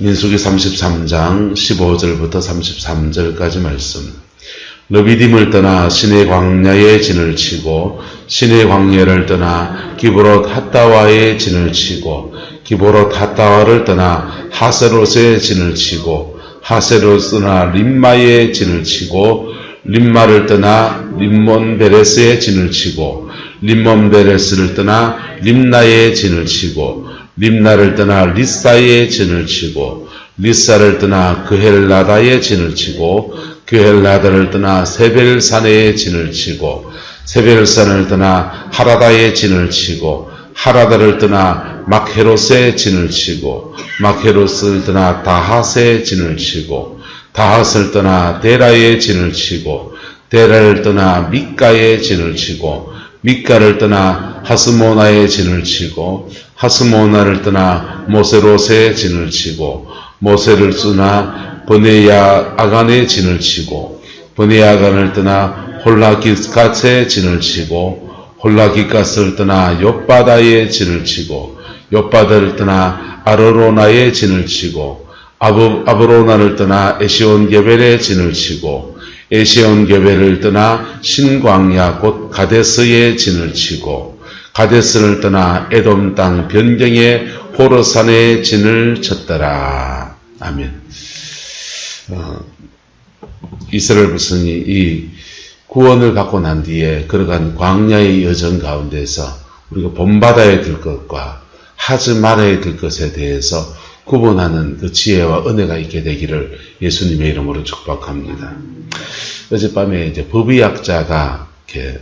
민수기 33장 15절부터 33절까지 말씀. 르비딤을 떠나 시내 광야에 진을 치고 시내 광야를 떠나 기브롯 핫다와에 진을 치고 기브롯 핫다와를 떠나 하세롯에 진을 치고 하세롯을 떠나 림마에 진을 치고 림마를 떠나 림몬 베레스에 진을 치고 림몬 베레스를 떠나 림나에 진을 치고 림나를 떠나 리사에 진을 치고 리사를 떠나 그헬라다에 진을 치고 그헬라다를 떠나 세벨산에 진을 치고 세벨산을 떠나 하라다에 진을 치고 하라다를 떠나 막헤롯에 진을 치고 막헤롯을 떠나 다핫에 진을 치고 다핫을 떠나 데라에 진을 치고 데라를 떠나 미가에 진을 치고 미가를 떠나 하스모나에 진을 치고 하스모나를 떠나 모세롯에 진을 치고 모세를 떠나 버네야 아간에 진을 치고 버네야 아간을 떠나 홀라기갓에 진을 치고 홀라기갓을 떠나 욥바다에 진을 치고 욥바다를 떠나 아르로나에 진을 치고 아브로나를 떠나 에시온게벨에 진을 치고 에시온게벨을 떠나 신광야 곧 가데스에 진을 치고 가데스를 떠나 에돔 땅 변경의 호르산에 진을 쳤더라. 아멘. 이스라엘 백성이 이 구원을 받고 난 뒤에 걸어간 광야의 여정 가운데서 우리가 본바다에 들 것과 하지 말아야 될 것에 대해서 구분하는 그 지혜와 은혜가 있게 되기를 예수님의 이름으로 축복합니다. 어젯밤에 이제 법의학자가 이렇게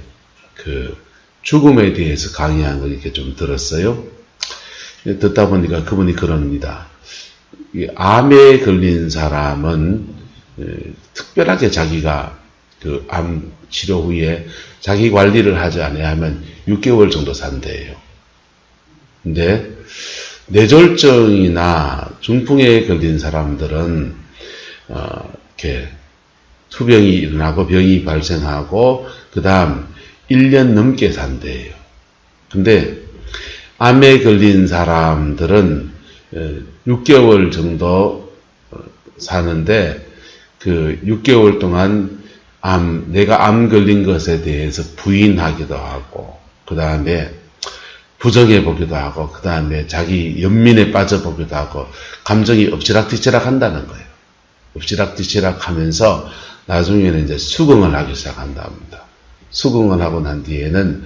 그 죽음에 대해서 강의한 걸 이렇게 좀 들었어요. 듣다 보니까 그분이 그럽니다. 암에 걸린 사람은 특별하게 자기가 그 암 치료 후에 자기 관리를 하지 않아야 하면 6개월 정도 산대요. 근데 뇌졸중이나 중풍에 걸린 사람들은 이렇게 투병이 일어나고 병이 발생하고 그 다음 1년 넘게 산대요. 근데 암에 걸린 사람들은 6개월 정도 사는데 그 6개월 동안 내가 암 걸린 것에 대해서 부인하기도 하고 그 다음에 부정해 보기도 하고 그 다음에 자기 연민에 빠져 보기도 하고 감정이 엎치락뒤치락 한다는 거예요. 엎치락뒤치락 하면서 나중에는 이제 수긍을 하기 시작한답니다. 수긍을 하고 난 뒤에는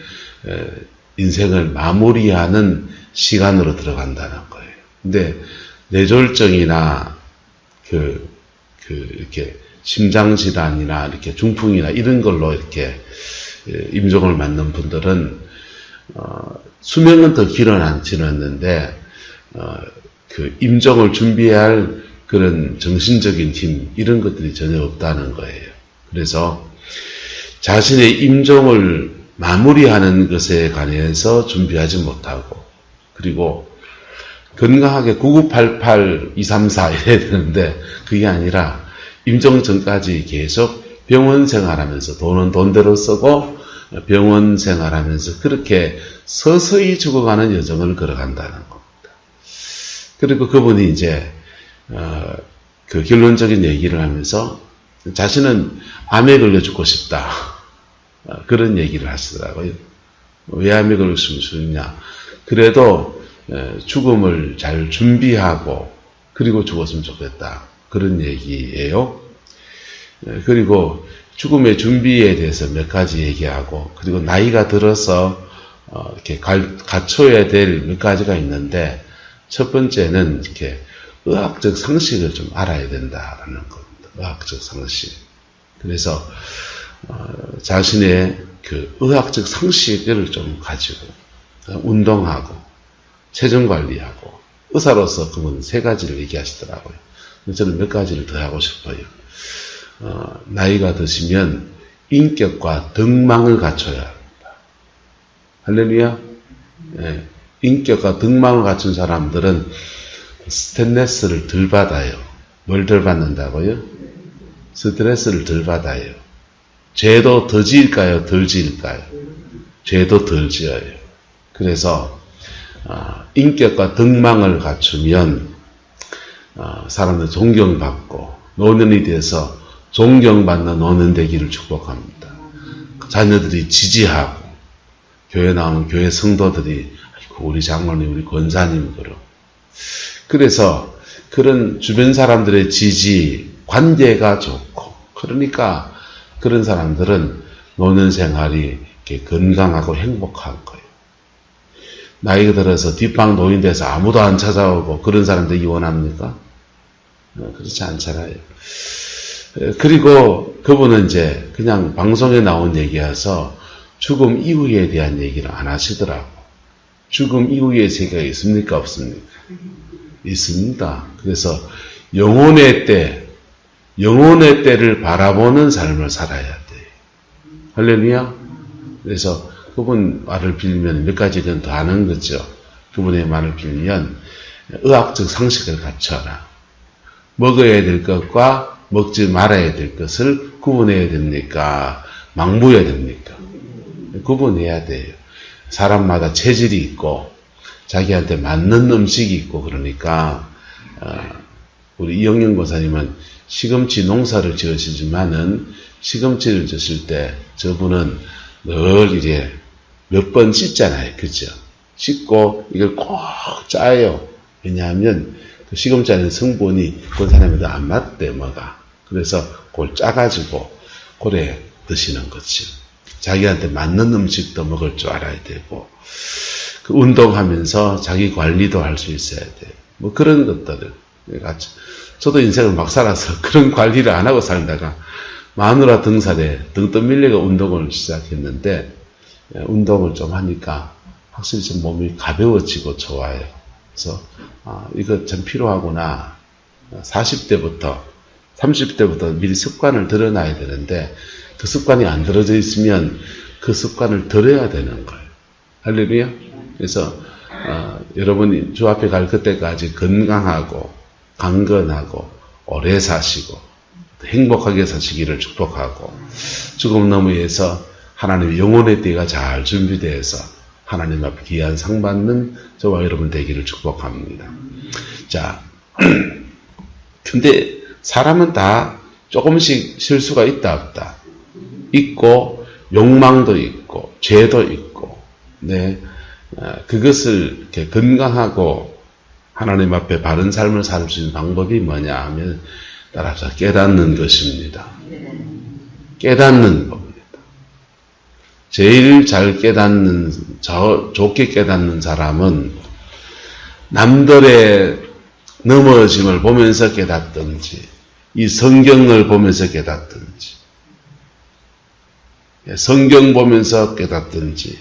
인생을 마무리하는 시간으로 들어간다는 거예요. 근데 뇌졸중이나 이렇게 심장질환이나 이렇게 중풍이나 이런 걸로 이렇게 임종을 맞는 분들은 수명은 더 길어지는데 그 임종을 준비할 그런 정신적인 힘 이런 것들이 전혀 없다는 거예요. 그래서 자신의 임종을 마무리하는 것에 관해서 준비하지 못하고 그리고 건강하게 9988 234 이래야 되는데 그게 아니라 임종 전까지 계속 병원 생활하면서 돈은 돈대로 쓰고 병원 생활하면서 그렇게 서서히 죽어가는 여정을 걸어간다는 겁니다. 그리고 그분이 이제 그 결론적인 얘기를 하면서 자신은 암에 걸려 죽고 싶다. 그런 얘기를 하시더라고요. 왜 암에 걸려 죽냐? 그래도 죽음을 잘 준비하고 그리고 죽었으면 좋겠다. 그런 얘기예요. 그리고 죽음의 준비에 대해서 몇 가지 얘기하고 그리고 나이가 들어서 이렇게 갖춰야 될 몇 가지가 있는데 첫 번째는 이렇게 의학적 상식을 좀 알아야 된다라는 겁니다. 의학적 상식. 그래서 자신의 그 의학적 상식을 좀 가지고 운동하고 체중 관리하고 의사로서 그분 세 가지를 얘기하시더라고요. 저는 몇 가지를 더 하고 싶어요. 나이가 드시면 인격과 덕망을 갖춰야 합니다. 할렐루야. 네. 인격과 덕망을 갖춘 사람들은 스트레스를 덜 받아요. 뭘 덜 받는다고요? 스트레스를 덜 받아요. 죄도 더 지을까요? 덜 지을까요? 죄도 덜 지어요. 그래서 인격과 덕망을 갖추면 사람들 존경받고 노년이 돼서 존경받는 노년 되기를 축복합니다. 자녀들이 지지하고 교회 나오는 교회 성도들이 아이고 우리 장로님 우리 권사님 그래서 그런 주변 사람들의 지지 관계가 좋고 그러니까 그런 사람들은 노년 생활이 이렇게 건강하고 행복한 거예요. 나이가 들어서 뒷방 노인돼서 아무도 안 찾아오고 그런 사람들이 원합니까? 그렇지 않잖아요. 그리고 그분은 이제 그냥 방송에 나온 얘기여서 죽음 이후에 대한 얘기를 안 하시더라고. 죽음 이후의 세계가 있습니까? 없습니까? 있습니다. 그래서 영혼의 때를 바라보는 삶을 살아야 돼요. 할렐루야? 그래서 그분 말을 빌면 몇 가지는 더 하는 거죠. 그분의 말을 빌면 의학적 상식을 갖춰라. 먹어야 될 것과 먹지 말아야 될 것을 구분해야 됩니까? 망부해야 됩니까? 구분해야 돼요. 사람마다 체질이 있고 자기한테 맞는 음식이 있고 그러니까 우리 이영영 고사님은 시금치 농사를 지으시지만은 시금치를 졌을 때 저분은 늘 이제 몇 번 씻잖아요. 그죠? 씻고 이걸 꼭 짜요. 왜냐하면 그 시금치 안에 성분이 그 사람에도 안 맞대, 뭐가. 그래서 그걸 짜가지고 고래 드시는 거죠. 자기한테 맞는 음식도 먹을 줄 알아야 되고, 그 운동하면서 자기 관리도 할 수 있어야 돼요. 뭐 그런 것들을. 저도 인생을 막 살아서 그런 관리를 안 하고 살다가 마누라 등살에 등 떠밀려가 운동을 시작했는데, 운동을 좀 하니까 확실히 좀 몸이 가벼워지고 좋아요. 그래서 이거 참 필요하구나. 40대부터 30대부터 미리 습관을 들여놔야 되는데 그 습관이 안 들어져 있으면 그 습관을 들여야 되는 거예요. 할렐루야. 그래서 여러분이 주 앞에 갈 그때까지 건강하고 강건하고 오래 사시고 행복하게 사시기를 축복하고 죽음 너머에서 하나님의 영혼의 때가 잘 준비되어서 하나님 앞에 귀한 상 받는 저와 여러분 되기를 축복합니다. 자, 근데 사람은 다 조금씩 실수가 있다 없다. 있고 욕망도 있고 죄도 있고, 네, 그것을 이렇게 건강하고 하나님 앞에 바른 삶을 살 수 있는 방법이 뭐냐 하면 따라서 깨닫는 것입니다. 깨닫는 겁니다. 제일 잘 깨닫는, 좋게 깨닫는 사람은 남들의 넘어짐을 보면서 깨닫든지, 이 성경을 보면서 깨닫든지, 성경 보면서 깨닫든지,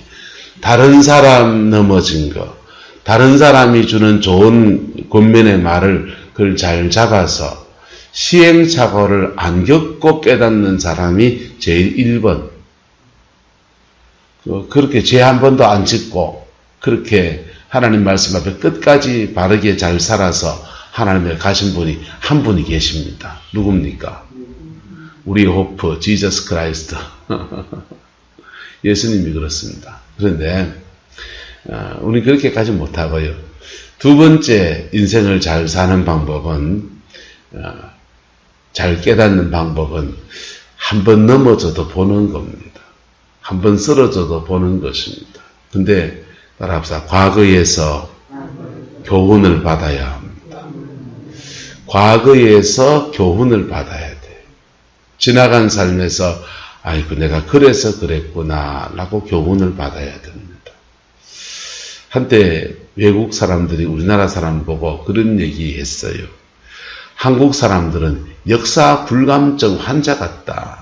다른 사람 넘어진 거, 다른 사람이 주는 좋은 권면의 말을 그걸 잘 잡아서 시행착오를 안 겪고 깨닫는 사람이 제일 1번. 그렇게 죄 한 번도 안 짓고 그렇게 하나님 말씀 앞에 끝까지 바르게 잘 살아서 하나님의 가신 분이 한 분이 계십니다. 누굽니까? 우리 호프 지저스 크라이스트. 예수님이 그렇습니다. 그런데 우리 그렇게까지 못하고요. 두 번째 인생을 잘 사는 방법은, 잘 깨닫는 방법은 한 번 넘어져도 보는 겁니다. 한 번 쓰러져도 보는 것입니다. 근데 따라합시다. 과거에서 교훈을 받아야 합니다. 과거에서 교훈을 받아야 돼요. 지나간 삶에서 아이고 내가 그래서 그랬구나 라고 교훈을 받아야 됩니다. 한때 외국 사람들이 우리나라 사람 보고 그런 얘기 했어요. 한국 사람들은 역사 불감증 환자 같다.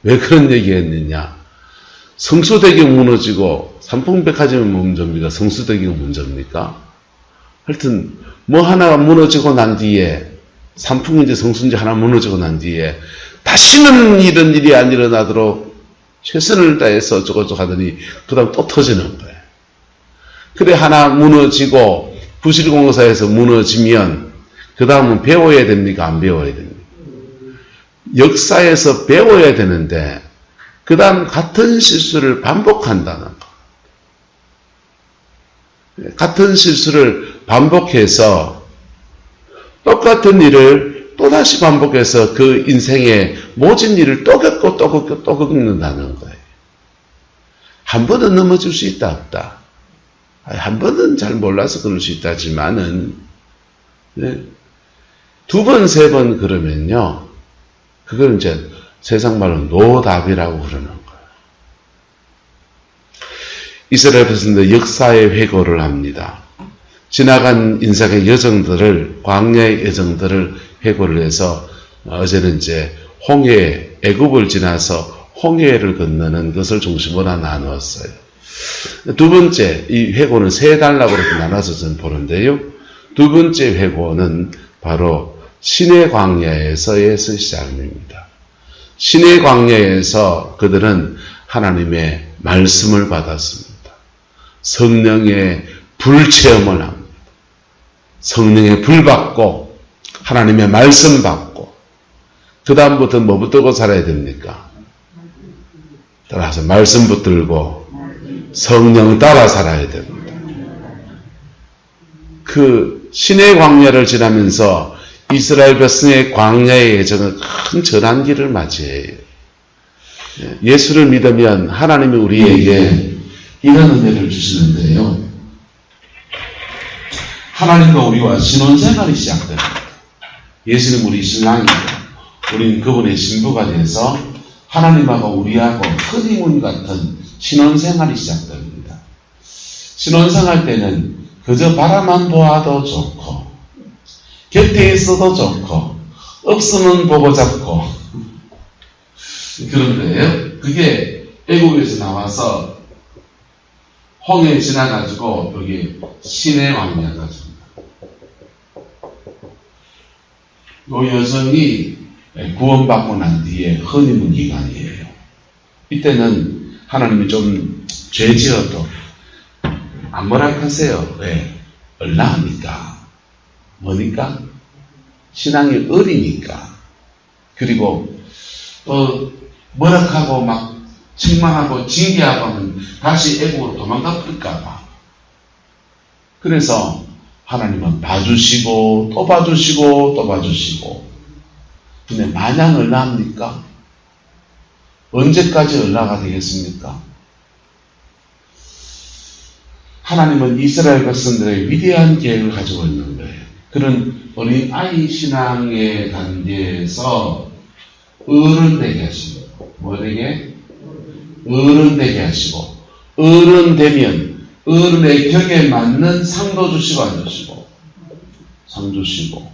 왜 그런 얘기 했느냐? 성수대교 무너지고 삼풍백화점이 문제입니까? 성수대교가 문제입니까? 하여튼 뭐 하나가 무너지고 난 뒤에, 삼풍인지 성수인지 하나 무너지고 난 뒤에 다시는 이런 일이 안 일어나도록 최선을 다해서 어쩌고저쩌고 하더니 그 다음 또 터지는 거예요. 그래 하나 무너지고 부실공사에서 무너지면 그 다음은 배워야 됩니까? 안 배워야 됩니까? 역사에서 배워야 되는데 그 다음 같은 실수를 반복한다는 것. 같은 실수를 반복해서 똑같은 일을 또다시 반복해서 그 인생의 모진 일을 또 겪고 또 겪고 또 겪는다는 거예요. 한 번은 넘어질 수 있다 없다. 한 번은 잘 몰라서 그럴 수 있다지만은 두 번, 세 번 그러면요. 그걸 이제 세상 말로 노답이라고 그러는 거예요. 이스라엘 백성들 역사의 회고를 합니다. 지나간 인생의 여정들을, 광야의 여정들을 회고를 해서 어제는 이제 홍해, 애굽을 지나서 홍해를 건너는 것을 중심으로 나누었어요. 두 번째, 이 회고는 세 단락으로 나눠서 저는 보는데요. 두 번째 회고는 바로 신의 광야에서의 시작입니다. 신의 광야에서 그들은 하나님의 말씀을 받았습니다. 성령의 불체험을 합니다. 성령의 불 받고 하나님의 말씀 받고 그 다음부터 뭐 붙들고 살아야 됩니까? 따라서 말씀 붙들고 성령 따라 살아야 됩니다. 그 신의 광야를 지나면서 이스라엘 백성의 광야의 여정은 큰 전환기를 맞이해요. 예수를 믿으면 하나님이 우리에게 이런 은혜를 주시는데요. 하나님과 우리와 신혼생활이 시작됩니다. 예수는 우리 신랑이고 우리는 그분의 신부가 돼서 하나님하고 우리하고 허니문 같은 신혼생활이 시작됩니다. 신혼생활 때는 그저 바라만 보아도 좋고 곁에 있어도 좋고 없으면 보고 잡고 그런 거예요. 그게 애국에서 나와서 홍해 지나가지고 여기 신의 광야까지 이 여성이 구원받고 난 뒤에 허니문 기간이에요. 이때는 하나님이 좀 죄 지어도 안 뭐락하세요. 왜? 얼라하니까. 뭐니까? 신앙이 어리니까. 그리고 또 뭐락하고 막 책망하고 징계하고 하면 다시 애국으로 도망가 버릴까봐. 그래서 하나님은 봐주시고 또 봐주시고 또 봐주시고. 근데 마냥 얼라합니까? 언제까지 얼라가 되겠습니까? 하나님은 이스라엘 백성들의 위대한 계획을 가지고 있는 거예요. 그런 어린아이 신앙의 단계에서 어른 되게 하시고, 뭐 되게? 어른 되게 하시고, 어른 되면 어른의 격에 맞는 상도 주시고 안 주시고, 상 주시고,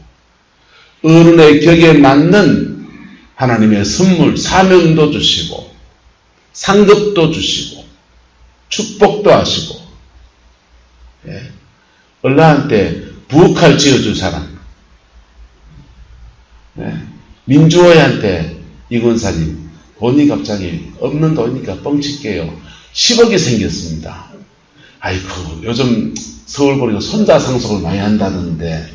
어른의 격에 맞는 하나님의 선물, 사명도 주시고, 상급도 주시고, 축복도 하시고, 예. 얼라한테 부엌칼 지어줄 사람, 예. 민주호이한테 이건사님 돈이 갑자기 없는 돈이니까 뻥칠게요. 10억이 생겼습니다. 아이고 요즘 서울 보니까 손자 상속을 많이 한다는데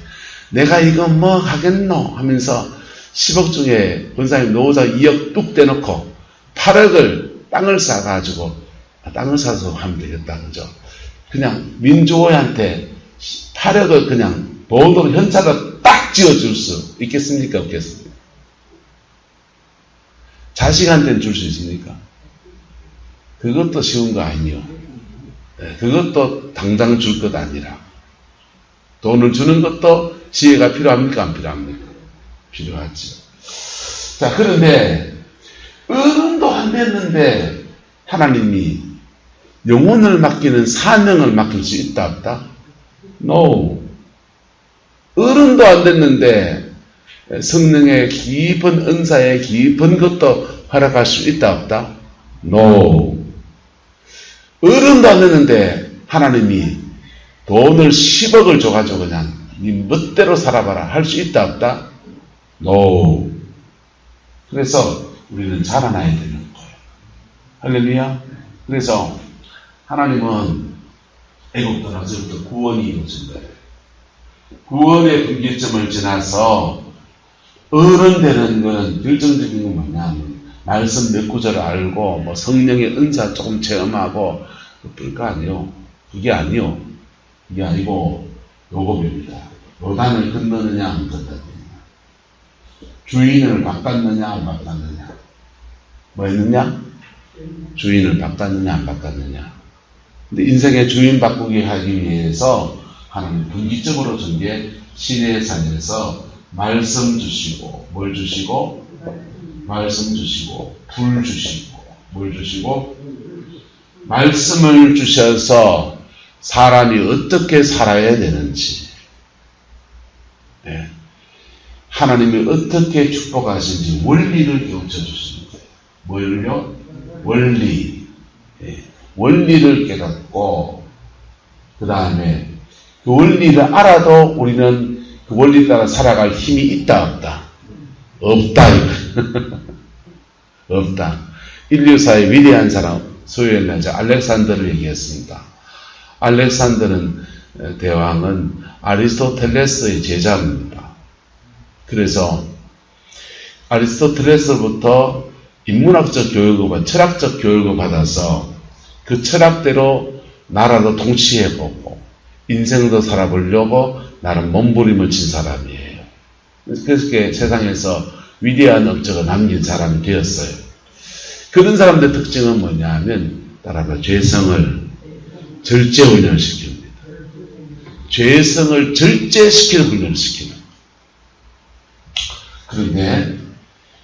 내가 이거 뭐 하겠노 하면서 10억 중에 권사님 노후자 2억 뚝 떼놓고 8억을 땅을 사가지고 땅을 사서 하면 되겠다. 그죠? 그냥 민주호이한테 8억을 그냥 돈으로 현찰을 딱 지어줄 수 있겠습니까? 없겠습니까? 자식한테는 줄 수 있습니까? 그것도 쉬운 거 아니요. 네, 그것도 당장 줄 것 아니라. 돈을 주는 것도 지혜가 필요합니까? 안 필요합니까? 필요하죠. 자, 그런데 어른도 안 됐는데 하나님이 영혼을 맡기는 사명을 맡길 수 있다 없다? No. 어른도 안 됐는데 성령의 깊은 은사의 깊은 것도 활약할 수 있다 없다? No. 어른도 안 됐는데 하나님이 돈을 10억을 줘가지고 그냥 네 멋대로 살아봐라 할 수 있다 없다? No. 그래서 우리는 자라나야 되는 거예요. 할렐루야. 그래서 하나님은 애굽 떠나서부터 구원이 이루어진 거예요. 구원의 분기점을 지나서 어른 되는 것은 결정적인 건 뭐냐면 말씀 몇 구절을 알고 뭐 성령의 은사 조금 체험하고 그럴 거 아니요. 그게 아니요. 그게 아니고 요겁입니다. 요단을 건너느냐 안 건너느냐, 주인을 바꿨느냐 안 바꿨느냐, 뭐 했느냐? 주인을 바꿨느냐 안 바꿨느냐. 근데 인생의 주인 바꾸기 하기 위해서 하나님 분기점으로 준 게 시내산에서 말씀 주시고, 뭘 주시고? 말씀 주시고, 불 주시고, 뭘 주시고? 말씀을 주셔서 사람이 어떻게 살아야 되는지, 네. 하나님이 어떻게 축복하신지 원리를 가르쳐 주시는 거예요. 뭘요? 원리. 네. 원리를 깨닫고, 그 다음에 그 원리를 알아도 우리는 그 원리 따라 살아갈 힘이 있다, 없다? 없다. 없다. 인류사의 위대한 사람, 소위 말해서 알렉산더를 얘기했습니다. 알렉산더는 대왕은 아리스토텔레스의 제자입니다. 그래서 아리스토텔레스로부터 인문학적 교육을, 철학적 교육을 받아서 그 철학대로 나라도 통치해보고 인생도 살아보려고 나름 몸부림을 친 사람이에요. 그래서 세상에서 위대한 업적을 남긴 사람이 되었어요. 그런 사람들의 특징은 뭐냐 하면 따라서 죄성을 절제훈련시킵니다. 죄성을 절제시키는 훈련을 시키는. 그런데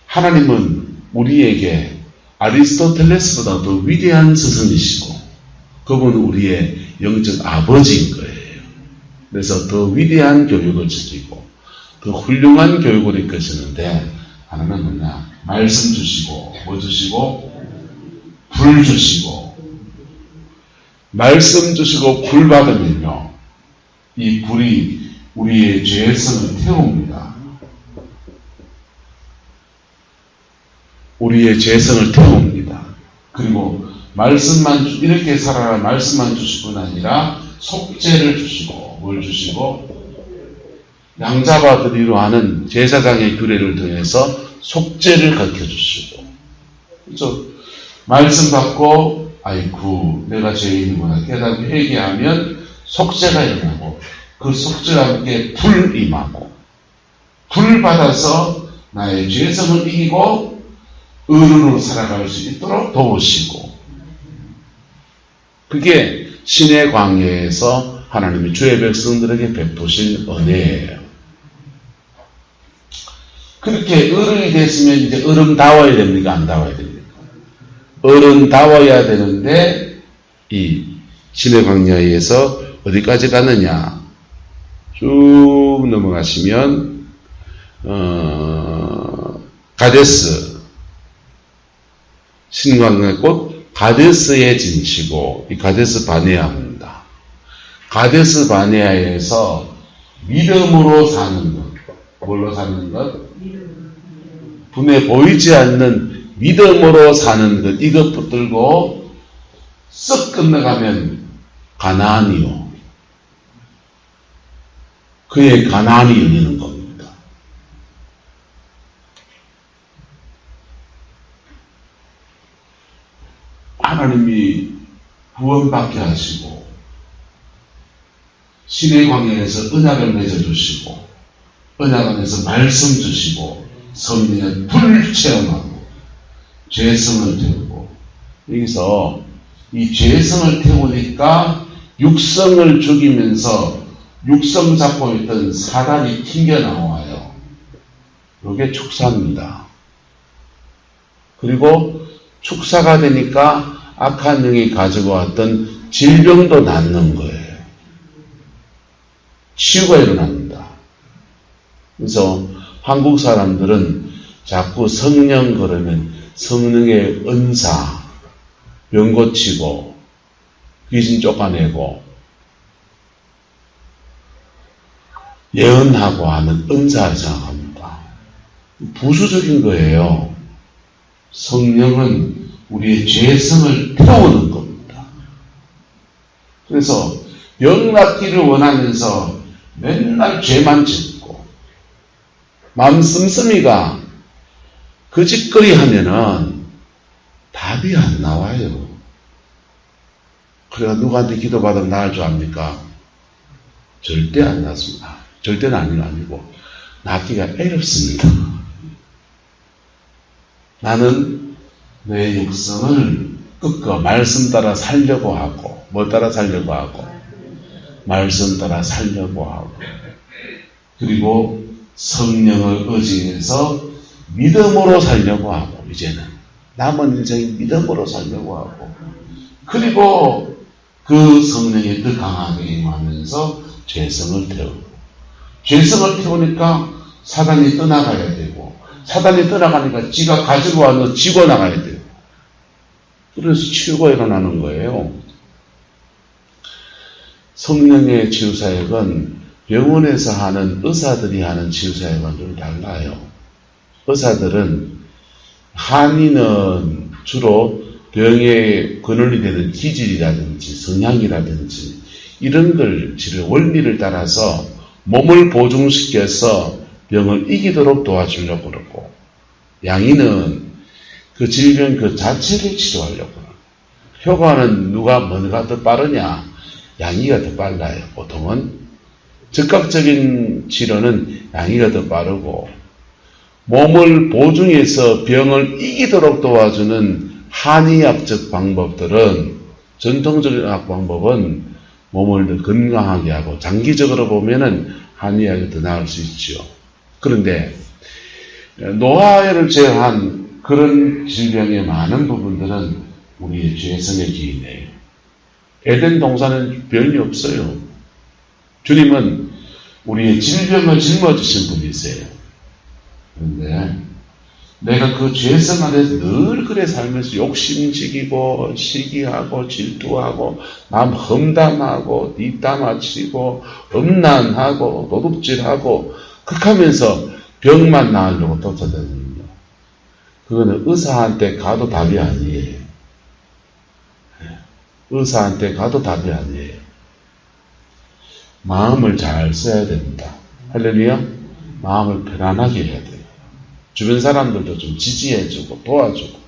하나님은 우리에게 아리스토텔레스보다 더 위대한 스승이시고 그분은 우리의 영적 아버지인 거예요. 그래서 더 위대한 교육을 주시고 더 훌륭한 교육을 이끄시는데 하나님은 뭐냐? 말씀 주시고 뭐 주시고 불 주시고 말씀 주시고 불 받으면요 이 불이 우리의 죄성을 태웁니다. 우리의 죄성을 태웁니다. 그리고 말씀만 이렇게 살아라 말씀만 주실 뿐 아니라 속죄를 주시고 뭘 주시고 양잡아드리로 하는 제사장의 규례를 통해서 속죄를 가르쳐주시고 그래서 말씀 받고 아이쿠 내가 죄인이구나 깨닫고 회개하면 속죄가 임하고 그 속죄와 함께 불 임하고 불 받아서 나의 죄성을 이기고 의로로 살아갈 수 있도록 도우시고 그게 신의 광야에서 하나님이 주의 백성들에게 베푸신 은혜예요. 그렇게 어른이 됐으면 이제 어른다워야 됩니까? 안 다워야 됩니까? 어른다워야 되는데 이 신의 광야에서 어디까지 가느냐? 쭉 넘어가시면 가데스 신광야의 꽃 가데스에 진치고 이 가데스 바네아입니다. 가데스 바네아에서 믿음으로 사는 것, 뭘로 사는 것? 눈에 보이지 않는 믿음으로 사는 것 이것 붙들고 쓱 끝나가면 가나안이요. 그의 가나안이 열리는 겁니다. 하나님이 구원받게 하시고 신의 광야에서 언약을 맺어주시고 언약 안에서 말씀 주시고 성령의 불 체험하고 죄성을 태우고 여기서 이 죄성을 태우니까 육성을 죽이면서 육성 잡고 있던 사단이 튕겨나와요. 이게 축사입니다. 그리고 축사가 되니까 악한 영이 가지고 왔던 질병도 낫는 거예요. 치유가 일어납니다. 그래서 한국 사람들은 자꾸 성령 그러면 성령의 은사, 병 고치고 귀신 쫓아내고 예언하고 하는 은사를 생각합니다. 부수적인 거예요. 성령은 우리의 죄성을 태우는 겁니다. 그래서 병 낫기를 원하면서 맨날 죄만 짓고 마음 씀씀이가 그 짓거리 하면은 답이 안 나와요. 그래가 누구한테 기도받으면 나을 줄 압니까? 절대 안 낫습니다. 절대는 아니고 낳기가 어렵습니다. 나는 내 육성을 끄고 말씀 따라 살려고 하고, 뭐 따라 살려고 하고, 말씀 따라 살려고 하고, 그리고 성령을 의지해서 믿음으로 살려고 하고, 이제는 남은 인생 믿음으로 살려고 하고, 그리고 그 성령이 더 강하게 임하면서 죄성을 태우고, 죄성을 태우니까 사단이 떠나가야 되고, 사단이 떠나가니까 지가 가지고 와서 지고 나가야 돼요. 그래서 치유가 일어나는 거예요. 성령의 치유사역은 병원에서 하는 의사들이 하는 치유사역은 좀 달라요. 의사들은 한의는 주로 병에 근원이 되는 기질이라든지 성향이라든지 이런 걸 치료 원리를 따라서 몸을 보충시켜서 병을 이기도록 도와주려고 그러고, 양의는 그 질병 그 자체를 치료하려고 그러고, 효과는 뭐가 더 빠르냐? 양의가 더 빨라요. 보통은 즉각적인 치료는 양의가 더 빠르고, 몸을 보충해서 병을 이기도록 도와주는 한의학적 방법들은, 전통적인 학 방법은 몸을 더 건강하게 하고 장기적으로 보면은 한의학이 더 나을 수 있죠. 그런데 노화를 제외한 그런 질병의 많은 부분들은 우리의 죄성의 기인이에요. 에덴 동산은 변이 없어요. 주님은 우리의 질병을 짊어지신 분이세요. 그런데 내가 그 죄성 안에서 늘 그래 살면서 욕심지기고 시기하고 질투하고 남 험담하고 뒷담화치고 음란하고 도둑질하고 극하면서 병만 나으려고 쫓아다니는요. 그거는 의사한테 가도 답이 아니에요. 의사한테 가도 답이 아니에요. 마음을 잘 써야 됩니다. 할렐루야. 마음을 편안하게 해야 돼요. 주변 사람들도 좀 지지해주고 도와주고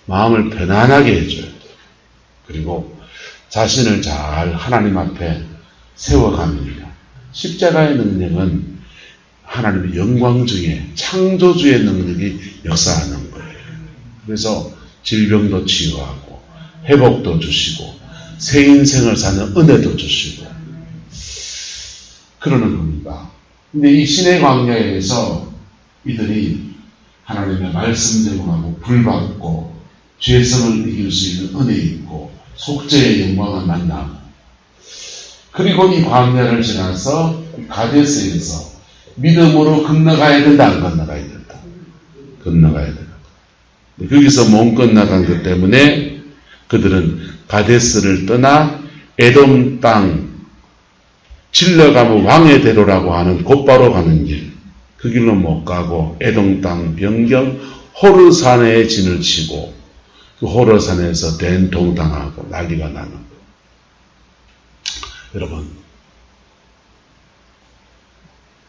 마음을 편안하게 해줘야 돼요. 그리고 자신을 잘 하나님 앞에 세워가면요. 십자가의 능력은 하나님의 영광 중에 창조주의 능력이 역사하는 거예요. 그래서 질병도 치유하고 회복도 주시고 새 인생을 사는 은혜도 주시고 그러는 겁니다. 근데 이 신의 광야에서 이들이 하나님의 말씀 제공하고 불받고 죄성을 이길 수 있는 은혜 있고 속죄의 영광을 만나고, 그리고 이 광야를 지나서 가데스에서 믿음으로 건너가야 된다, 안 건너가야 된다? 건너가야 된다. 거기서 못 건너간 것 때문에 그들은 가데스를 떠나 에돔 땅, 질러가면 왕의 대로라고 하는 곧바로 가는 길, 그 길로 못 가고 에돔 땅 변경 호르산에 진을 치고 그 호르산에서 된통당하고 난리가 나는 거예요. 여러분,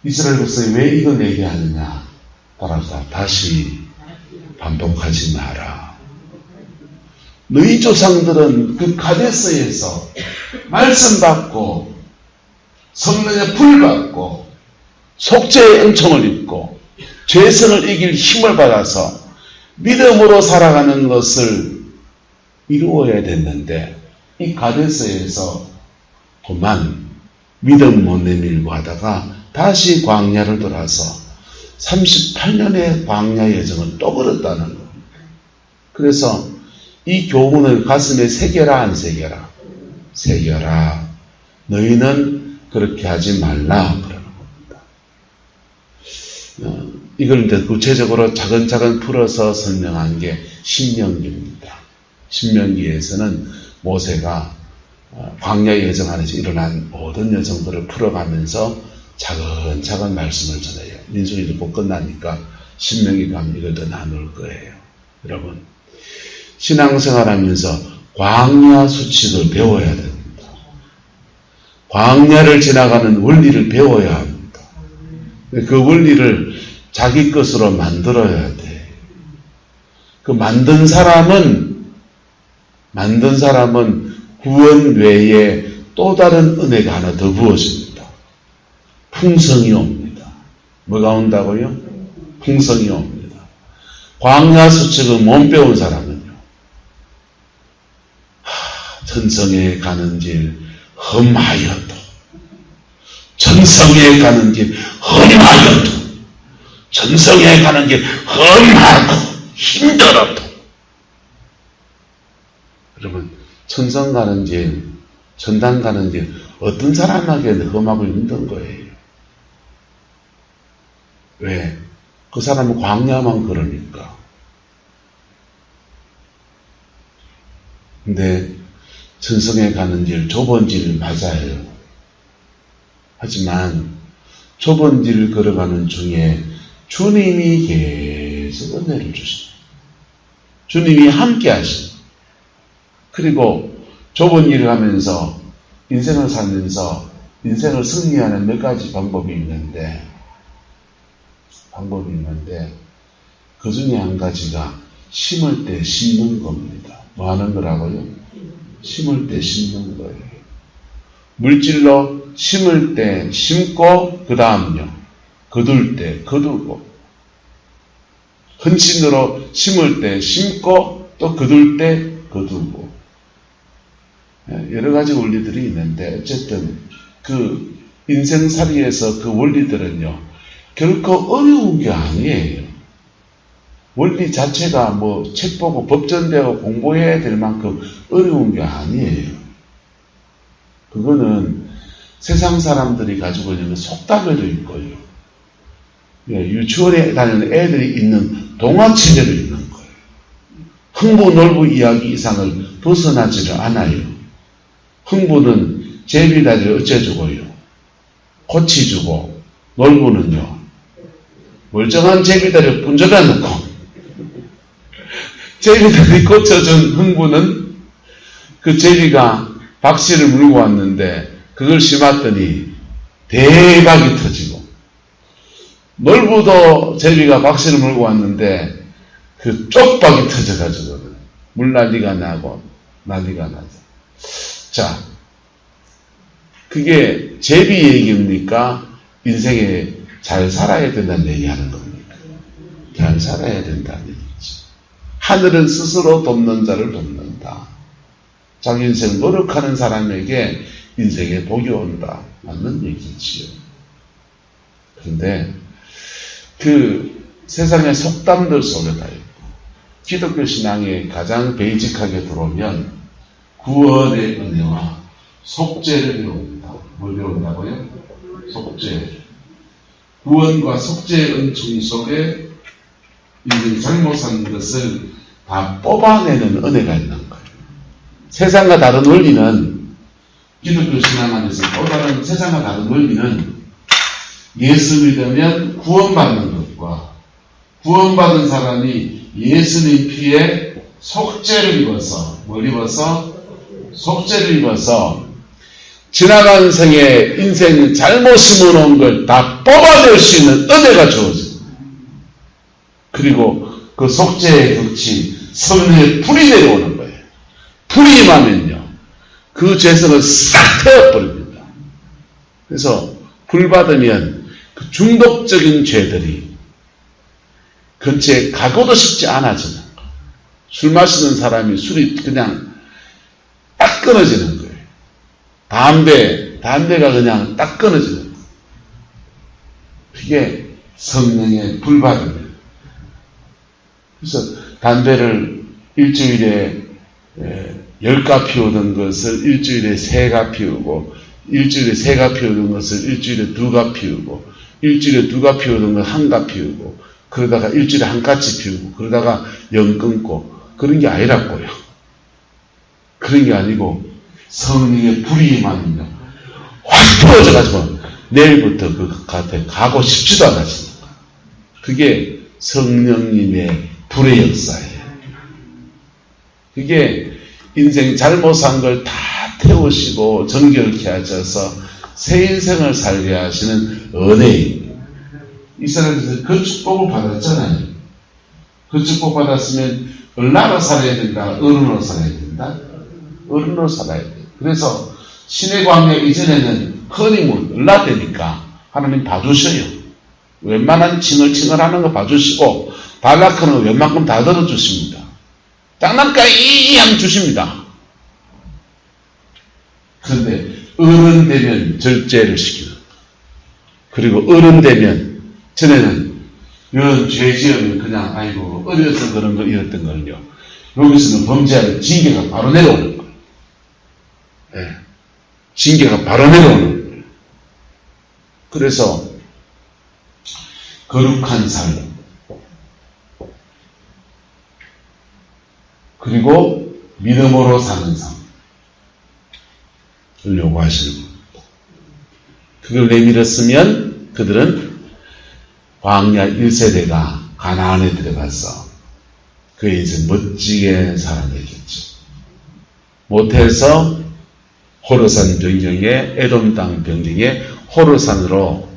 이스라엘 백성이 왜 이걸 얘기하느냐? 따라서 다시 반복하지 마라. 너희 조상들은 그 가데스에서 말씀 받고 성령의 불 받고 속죄의 은총을 입고 죄성을 이길 힘을 받아서 믿음으로 살아가는 것을 이루어야 됐는데, 이 가데스에서 그만 믿음 못 내밀고 하다가 다시 광야를 돌아서 38년의 광야 여정을 또 걸었다는 겁니다. 그래서 이 교훈을 가슴에 새겨라, 안 새겨라? 새겨라. 너희는 그렇게 하지 말라. 그러는 겁니다. 이걸 이제 구체적으로 차근차근 풀어서 설명한 게 신명기입니다. 신명기에서는 모세가 광야 여정 안에서 일어난 모든 여정들을 풀어가면서 차근차근 말씀을 전해요. 민수기 듣고 끝나니까 신명기 가면 이걸 더 나눌 거예요. 여러분, 신앙생활하면서 광야 수칙을 배워야 됩니다. 광야를 지나가는 원리를 배워야 합니다. 그 원리를 자기 것으로 만들어야 돼. 그 만든 사람은 구원 외에 또 다른 은혜가 하나 더 부어집니다. 풍성이 옵니다. 뭐가 온다고요? 풍성이 옵니다. 광야 수칙을 못 배운 사람은요, 천성에 가는 길 험하여도, 천성에 가는 길 험하여도, 천성에 가는 길 험하고 힘들어도, 여러분, 천성 가는 길, 천당 가는 길, 어떤 사람에게는 험하고 힘든 거예요. 왜? 그 사람은 광야만 걸으니까. 근데 천성에 가는 길, 좁은 길 맞아요. 하지만 좁은 길을 걸어가는 중에 주님이 계속 은혜를 주십니다. 주님이 함께 하십니다. 그리고 좁은 길을 하면서 인생을 살면서 인생을 승리하는 몇 가지 방법이 있는데 그 중에 한 가지가 심을 때 심는 겁니다. 뭐 하는 거라고요? 심을 때 심는 거예요. 물질로 심을 때 심고 그 다음요, 거둘 때 거두고, 헌신으로 심을 때 심고 또 거둘 때 거두고, 여러 가지 원리들이 있는데 어쨌든 그 인생살이에서 그 원리들은요 결코 어려운 게 아니에요. 원리 자체가 뭐 책 보고 법전 배우고 공부해야 될 만큼 어려운 게 아니에요. 그거는 세상 사람들이 가지고 있는 속담에도 있고요, 유치원에 다니는 애들이 있는 동화책에도 있는 거예요. 흥부놀부 이야기 이상을 벗어나지를 않아요. 흥부는 제비다리를 어째주고요, 고치주고, 놀부는요 멀쩡한 제비다리를 분져다 놓고, 제비다리 고쳐준 흥부는 그 제비가 박씨를 물고 왔는데 그걸 심었더니 대박이 터지고, 놀부도 제비가 박씨를 물고 왔는데 그 쪽박이 터져가지고 물난리가 나고 난리가 나죠. 자, 그게 제비 얘기입니까? 인생에 잘 살아야 된다는 얘기하는 겁니까? 잘 살아야 된다는 얘기죠. 하늘은 스스로 돕는 자를 돕는다. 자기 인생 노력하는 사람에게 인생에 복이 온다. 맞는 얘기지요. 그런데 그 세상의 속담들 속에 다 있고, 기독교 신앙에 가장 베이직하게 들어오면 구원의 은혜와 속죄를 배웁니다. 뭘 배운다고요? 속죄. 구원과 속죄의 은총 속에 인생 잘못 산 것을 다 뽑아내는 은혜가 있는 거예요. 세상과 다른 원리는, 기독교 신앙 안에서 또 다른 세상과 다른 원리는 예수 믿으면 구원받는 것과 구원받은 사람이 예수님 피에 속죄를 입어서, 뭘 입어서? 속죄를 입어서 지나간 생에 인생 잘못 심어놓은 걸 다 뽑아낼 수 있는 은혜가 주어집니다. 그리고 그 속죄의 덕이 성령의 불이 내려오는 거예요. 불이 임하면요 그 죄성을 싹 태워버립니다. 그래서 불 받으면 그 중독적인 죄들이 근처에 가고도 싶지 않아지는 거예요. 술 마시는 사람이 술이 그냥 딱 끊어지는 거예요. 담배가 그냥 딱 끊어지는 거예요. 그게 성령의 불받음이에요. 그래서 담배를 일주일에 10가 피우던 것을 일주일에 3가 피우고, 일주일에 3가 피우던 것을 일주일에 2가 피우고, 일주일에 2가 피우던 걸 1가 피우고, 그러다가 일주일에 1가지 피우고, 그러다가 0 끊고, 그런 게 아니라고요. 그런 게 아니고 성령의 불이 임하면요 확 터져가지고 내일부터 그 곁에 가고 싶지도 않아지는 거예요. 그게 성령님의 불의 역사예요. 그게 인생 잘못 산 걸 다 태우시고 정결케 하셔서 새 인생을 살게 하시는 은혜입니다. 이스라엘에서 그 축복을 받았잖아요. 그 축복 받았으면 얼마나 살아야 된다? 어른으로 살아야 된다? 어른으로 살아야 돼. 그래서 신의 광야 이전에는 허니문, 얼라 되니까 하나님 봐주셔요. 웬만한 칭얼칭얼하는 거 봐주시고 달락하는 거 웬만큼 다 들어주십니다. 장난까지 하면 주십니다. 그런데 어른 되면 절제를 시키는 거. 그리고 어른 되면 전에는 이런 죄 지으면 그냥 아이고 어려서 그런 거 이랬던 거는요. 여기서는 범죄하는 징계가 바로 내려오는 거예요. 네. 징계가 바로 내려오는 거예요. 그래서 거룩한 삶 그리고 믿음으로 사는 삶을 요구하시는 겁니다. 그걸 내밀었으면 그들은 광야 1세대가 가나안에 들어가서 그 이제 멋지게 살아내겠죠. 못해서 호르산 변경에 에돔 땅 변경에 호르산으로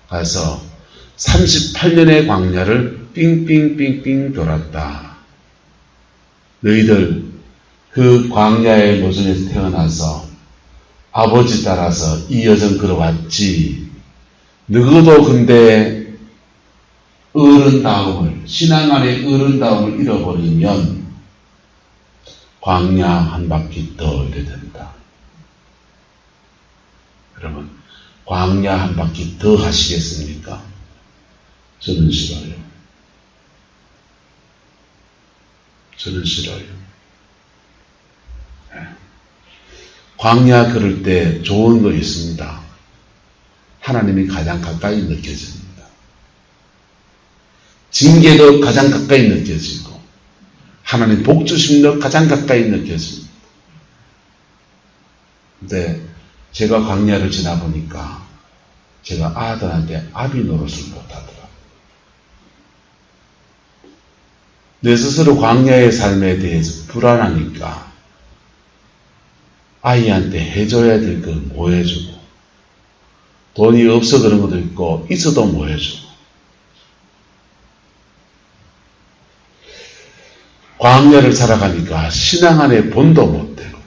가서 38년의 광야를 삥삥삥삥 돌았다. 너희들 그 광야의 노전에서 태어나서 아버지 따라서 이 여정 걸어왔지. 너희도 근데 어른다움을, 신앙 안의 어른다움을 잃어버리면 광야 한 바퀴 더 이래 된다. 여러분, 광야 한 바퀴 더 하시겠습니까? 저는 싫어요. 저는 싫어요. 광야 걸을 때 좋은 거 있습니다. 하나님이 가장 가까이 느껴집니다. 징계도 가장 가까이 느껴지고 하나님 복 주심도 가장 가까이 느껴집니다. 근데 제가 광야를 지나보니까 제가 아들한테 아비 노릇을 못하더라고요. 내 스스로 광야의 삶에 대해서 불안하니까 아이한테 해줘야 될 걸 못 해주고 돈이 없어 그런 것도 있고 있어도 못 해주고 광야를 살아가니까 신앙 안에 본도 못 되고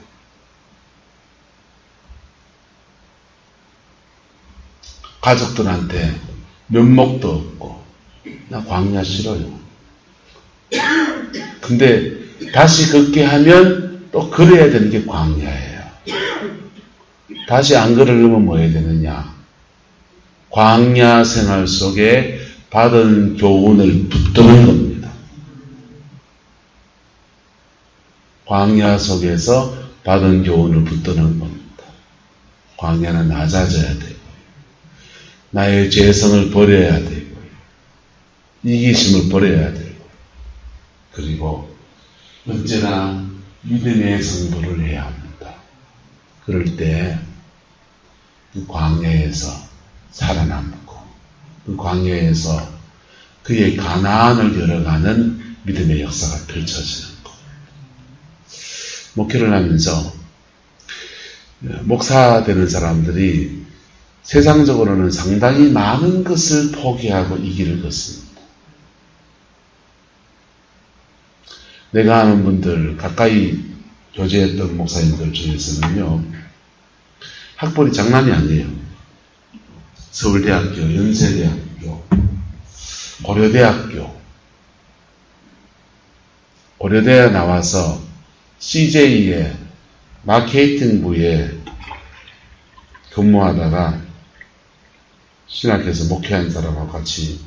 가족들한테 면목도 없고 나 광야 싫어요. 근데 다시 걷게 하면 또 걸어야 되는 게 광야예요. 다시 안 걸으려면 뭐 해야 되느냐? 광야 생활 속에 받은 교훈을 붙드는 겁니다. 광야 속에서 받은 교훈을 붙드는 겁니다. 광야는 낮아져야 되고 나의 죄성을 버려야 되고 이기심을 버려야 되고 그리고 언제나 믿음의 승부를 해야 합니다. 그럴 때 그 광야에서 살아남고 그 광야에서 그의 가나안을 열어가는 믿음의 역사가 펼쳐지는 것. 목회를 하면서 목사 되는 사람들이 세상적으로는 상당히 많은 것을 포기하고 이 길을 걷습니다. 내가 아는 분들, 가까이 교제했던 목사님들 중에서는요, 학벌이 장난이 아니에요. 서울대학교, 연세대학교, 고려대학교, 고려대에 나와서 CJ의 마케팅부에 근무하다가 신학교에서 목회한 사람하고 같이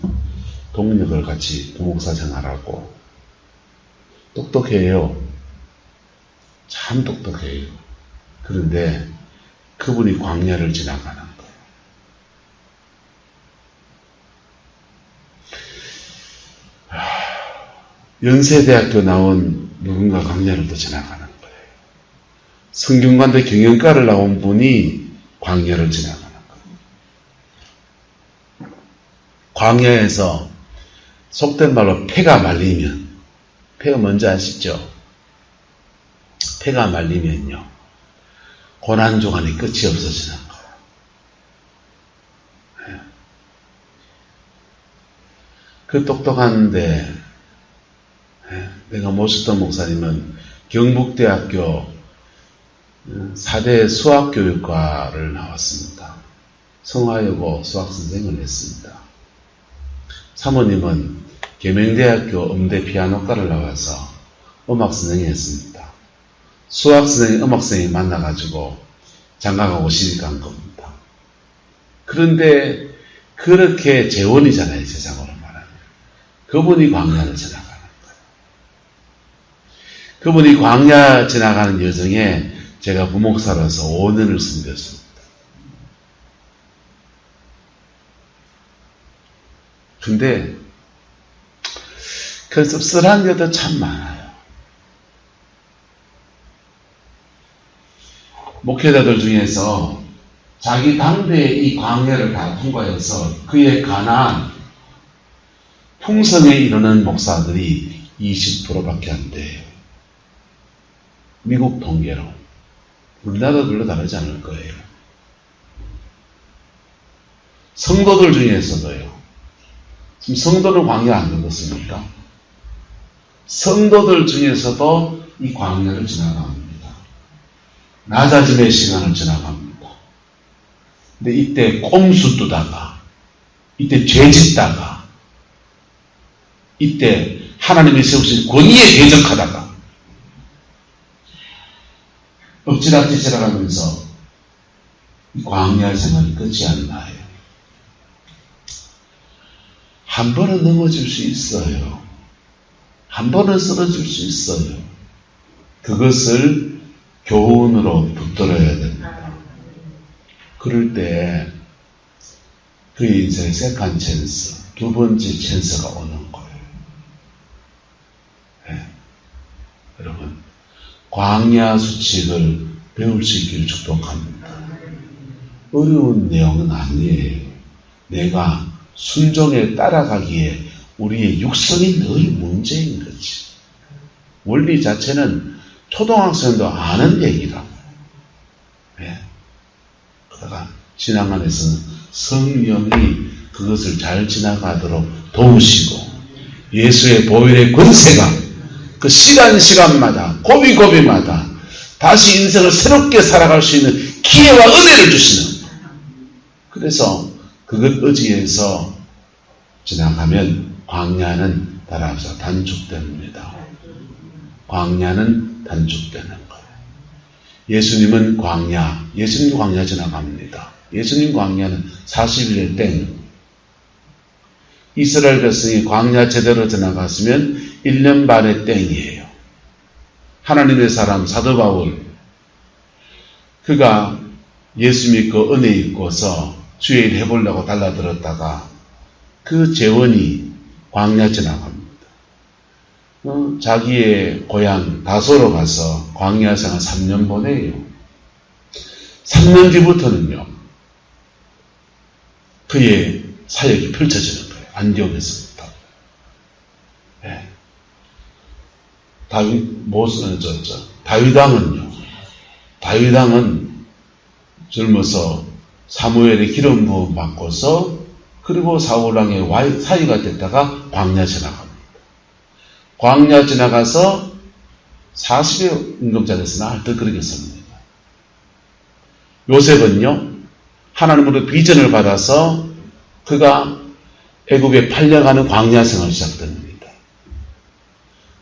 동력을 같이 부목사 생활하고 똑똑해요. 참 똑똑해요. 그런데 그분이 광야를 지나가는 거예요. 연세대학교 나온 누군가 광야를 또 지나가는 거예요. 성균관대 경영과를 나온 분이 광야를 지나가는 거예요. 광야에서 속된 말로 폐가 말리면, 폐가 뭔지 아시죠? 폐가 말리면요, 고난조간이 끝이 없어지는 거예요. 그 똑똑한데, 내가 모셨던 목사님은 경북대학교 4대 수학교육과를 나왔습니다. 성화여고 수학선생을 했습니다. 사모님은 계명대학교 음대 피아노과를 나와서 음악선생을 했습니다. 수학선생님, 음악선생님 만나가지고 장가가고 시집간 겁니다. 그런데 그렇게 재원이잖아요, 세상으로 말하면. 그분이 광야를 지나가는 거예요. 그분이 광야 지나가는 여정에 제가 부목사로서 5년을 섬겼습니다. 근데 그 씁쓸한 것도 참 많아요. 목회자들 중에서 자기 당대의 이 광야를 다 통과해서 그에 관한 풍성에 이르는 목사들이 20%밖에 안 돼요. 미국 통계로. 우리나라도 별로 다르지 않을 거예요. 성도들 중에서도요. 지금 성도는 광야 안 겪었습니까? 성도들 중에서도 이 광야를 지나갑니다. 낮아짐의 시간을 지나갑니다. 근데 이때 꼼수 두다가, 이때 죄 짓다가, 이때 하나님이 세우신 권위에 대적하다가, 엎치락뒤치락 하면서 이 광야 생활이 끝이 안 나요. 한 번은 넘어질 수 있어요. 한 번은 쓰러질 수 있어요. 그것을 교훈으로 붙들어야 됩니다. 그럴 때 그 인생의 세컨 찬스, 두 번째 찬스가 오는 거예요. 네. 여러분, 광야 수칙을 배울 수 있기를 축복합니다. 어려운 내용은 아니에요. 내가 순종에 따라가기에 우리의 육성이 늘 문제인 거지. 원리 자체는 초등학생도 아는 얘기라고. 네. 그러다가 신앙 안에서는 성령이 그것을 잘 지나가도록 도우시고 예수의 보혈의 권세가 그 시간마다 고비고비마다 다시 인생을 새롭게 살아갈 수 있는 기회와 은혜를 주시는. 그래서 그걸 의지해서 지나가면 광야는 따라서 단축됩니다. 광야는 단축되는 거예요. 예수님은 예수님 광야 지나갑니다. 예수님 광야는 40일 땡. 이스라엘 백성이 광야 제대로 지나갔으면 1년 반의 땡이에요. 하나님의 사람 사도 바울, 그가 예수 믿고 은혜 입고서 주의 일 해보려고 달라들었다가 그 재원이 광야 지나갑니다. 자기의 고향 다소로 가서 광야 생활 3년 보내요. 3년 뒤부터는요, 그의 사역이 펼쳐지는 거예요. 안디옥에서부터. 네. 다윗왕은 젊어서 사무엘의 기름 부음 받고서 그리고 사울왕의 사위가 됐다가 광야 지나갑니다. 광야 지나가서 40의 임금자 됐으나 하여튼 그러겠습니다. 요셉은요, 하나님으로 비전을 받아서 그가 애굽에 팔려가는 광야 생활을 시작됩니다.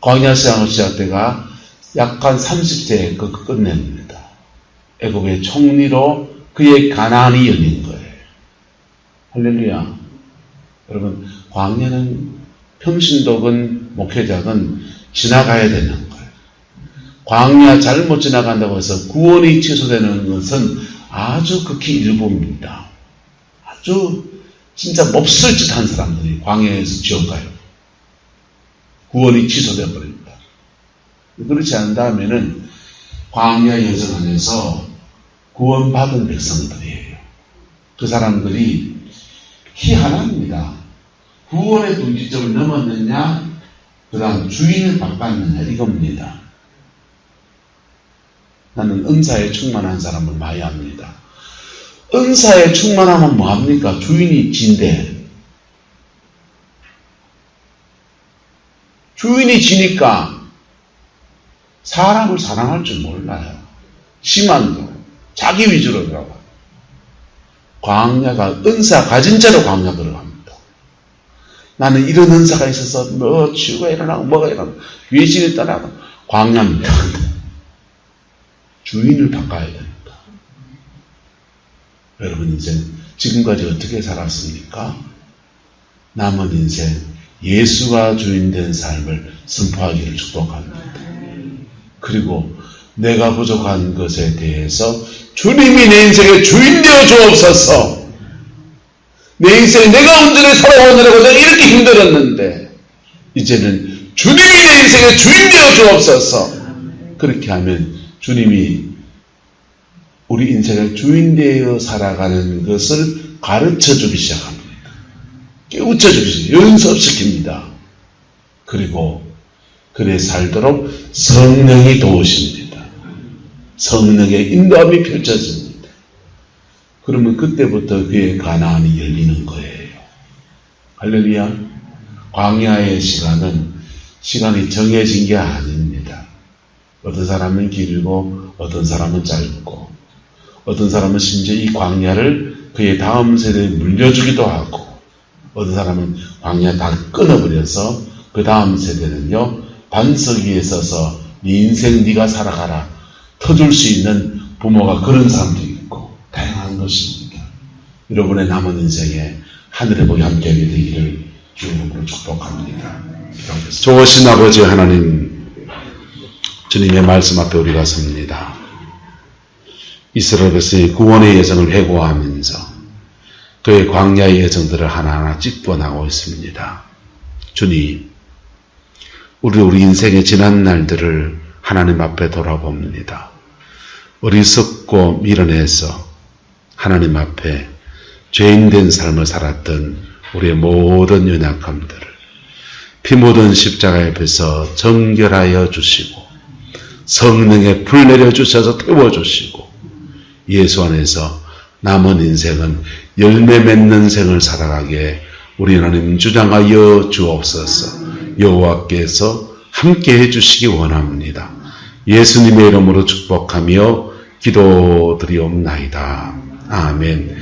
광야 생활을 시작되가 약간 30세에 끝냅니다. 애굽의 총리로 그의 가난이 열린 거예요. 할렐루야. 여러분, 광야는 평신도건 목회자건 지나가야 되는 거예요. 광야 잘못 지나간다고 해서 구원이 취소되는 것은 아주 극히 일부입니다. 아주 진짜 몹쓸 짓 한 사람들이 광야에서 지옥 가요. 구원이 취소되어 버립니다. 그렇지 않다면은 광야 여정 안에서 구원받은 백성들이에요. 그 사람들이 희한합니다. 구원의 분기점을 넘었느냐, 그 다음 주인을 바꿨느냐, 이겁니다. 나는 은사에 충만한 사람을 많이 합니다. 은사에 충만하면 뭐합니까? 주인이 진대. 주인이 지니까 사람을 사랑할 줄 몰라요. 심한 거. 자기 위주로 들어가. 광야가 은사 가진 채로 광야 걸어갑니다. 나는 이런 은사가 있어서 뭐 치유가 일어나고 뭐가 일어나고 귀신이 떠나고 광야입니다. 주인을 바꿔야 됩니다. 여러분 인생 지금까지 어떻게 살았습니까? 남은 인생 예수가 주인된 삶을 선포하기를 축복합니다. 그리고 내가 부족한 것에 대해서 주님이 내 인생의 주인 되어 주옵소서. 내 인생 내가 온전히 살아오느라고 내가 이렇게 힘들었는데 이제는 주님이 내 인생의 주인 되어 주옵소서. 그렇게 하면 주님이 우리 인생의 주인 되어 살아가는 것을 가르쳐주기 시작합니다. 깨우쳐주기 시작합니다. 연습시킵니다. 그리고 그래 살도록 성령이 도우십니다. 성령의 인도함이 펼쳐집니다. 그러면 그때부터 그의 가나안이 열리는 거예요. 할렐루야. 광야의 시간이 정해진 게 아닙니다. 어떤 사람은 길고 어떤 사람은 짧고 어떤 사람은 심지어 이 광야를 그의 다음 세대에 물려주기도 하고 어떤 사람은 광야 다 끊어버려서 그 다음 세대는요 반석 위에 서서 네 인생 네가 살아가라 터줄 수 있는 부모가 그런 사람도 있고 다양한 것입니다. 여러분의 남은 인생에 하늘의 복이 함께하게 되기를 주님으로 축복합니다. 좋으신 아버지 하나님, 주님의 말씀 앞에 우리가 섭니다. 이스라엘 백성의 구원의 여정을 회고하면서 그의 광야의 여정들을 하나하나 찝어나가고 있습니다. 주님, 우리 인생의 지난 날들을 하나님 앞에 돌아봅니다. 어리석고 미련해서 하나님 앞에 죄인된 삶을 살았던 우리의 모든 연약함들을 피 묻은 십자가 옆에서 정결하여 주시고 성령의 불 내려주셔서 태워주시고 예수 안에서 남은 인생은 열매 맺는 생을 살아가게 우리 하나님 주장하여 주옵소서. 여호와께서 함께 해주시기 원합니다. 예수님의 이름으로 축복하며 기도드리옵나이다. 아멘.